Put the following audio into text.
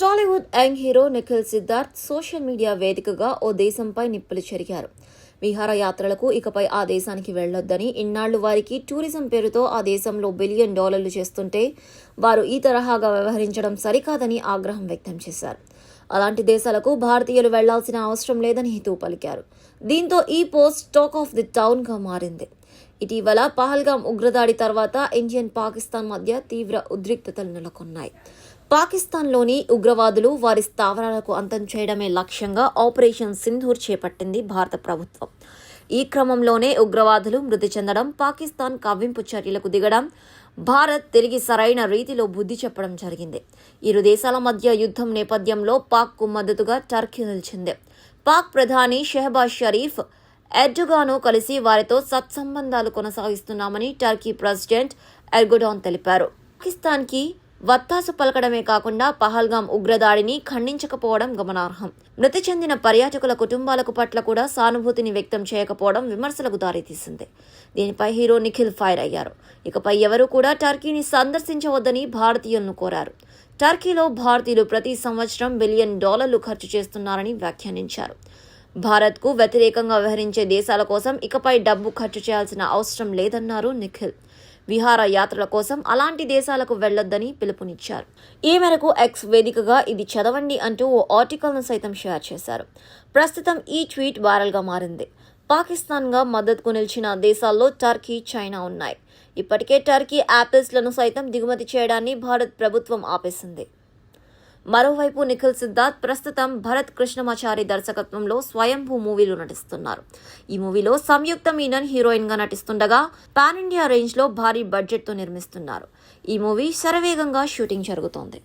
Tollywood young hero Nikhil Siddharth social media వేదికగా ఓ దేశంపై నిప్పులు చెరిగారు. విహారయాత్రలకు ఇకపై ఆ దేశానికి వెళ్లొద్దని, ఇన్నాళ్లు వారికి టూరిజం పేరుతో ఆ దేశంలో $1 బిలియన్ చేస్తుంటే వారు ఈ తరహాగా వ్యవహరించడం సరికాదని ఆగ్రహం వ్యక్తం చేశారు. అలాంటి దేశాలకు భారతీయులు వెళ్లాల్సిన అవసరం లేదని హితవు పలికారు. దీంతో ఈ post talk of the town గా మారింది. ఇటీవల పహల్గాం ఉగ్రదాడి తర్వాత ఇండియన్ పాకిస్తాన్ మధ్య తీవ్ర ఉద్రిక్తతలు నెలకొన్నాయి. పాకిస్తాన్లోని ఉగ్రవాదులు వారి స్థావరాలకు అంతం చేయడమే లక్ష్యంగా ఆపరేషన్ సింధూర్ చేపట్టింది భారత ప్రభుత్వం. ఈ క్రమంలోనే ఉగ్రవాదులు మృతి చెందడం, పాకిస్తాన్ కవ్వింపు చర్యలకు దిగడం, భారత్ తిరిగి సరైన రీతిలో బుద్ధి చెప్పడం జరిగింది. ఇరు దేశాల మధ్య యుద్ధం నేపథ్యంలో పాక్కు మద్దతుగా టర్కీ నిలిచింది. పాక్ ప్రధాని షెహబాజ్ షరీఫ్, ఎర్డోగాన్ కలిసి వారితో సత్సంబంధాలు కొనసాగిస్తున్నామని టర్కీ ప్రెసిడెంట్ ఎర్డోగాన్ తెలిపారు. పాకిస్తాన్కి వత్తాసు పలకడమే కాకుండా పహల్గాం ఉగ్రదాడిని ఖండించకపోవడం గమనార్హం. మృతి చెందిన పర్యాటకుల కుటుంబాలకు పట్ల కూడా సానుభూతిని వ్యక్తం చేయకపోవడం విమర్శలకు దారితీసింది. దీనిపై హీరో నిఖిల్ ఫైర్ అయ్యారు. ఇకపై ఎవరూ కూడా టర్కీని సందర్శించవద్దని భారతీయులను కోరారు. టర్కీలో భారతీయులు ప్రతి సంవత్సరం $1 బిలియన్ ఖర్చు చేస్తున్నారని వ్యాఖ్యానించారు. భారత్కు వ్యతిరేకంగా వ్యవహరించే దేశాల కోసం ఇకపై డబ్బు ఖర్చు చేయాల్సిన అవసరం లేదన్నారు నిఖిల్. విహార యాత్రల కోసం అలాంటి దేశాలకు వెళ్లొద్దని పిలుపునిచ్చారు. ఈ మేరకు ఎక్స్ వేదికగా ఇది చదవండి అంటూ ఓ ఆర్టికల్ను సైతం షేర్ చేశారు. ప్రస్తుతం ఈ ట్వీట్ వైరల్గా మారింది. పాకిస్తాన్గా మద్దతుకు నిలిచిన దేశాల్లో టర్కీ, చైనా ఉన్నాయి. ఇప్పటికే టర్కీ యాపిల్స్లను సైతం దిగుమతి చేయడాన్ని భారత్ ప్రభుత్వం ఆపేసింది. మరోవైపు నిఖిల్ సిద్ధార్థ్ ప్రస్తుతం భరత్ కృష్ణమాచారి దర్శకత్వంలో స్వయంభూ మూవీలో నటిస్తున్నారు. ఈ మూవీలో సంయుక్త మీనన్ హీరోయిన్ గా నటిస్తుండగా పాన్ ఇండియా రేంజ్ లో భారీ బడ్జెట్ తో నిర్మిస్తున్నారు. ఈ మూవీ శరవేగంగా షూటింగ్ జరుగుతోంది.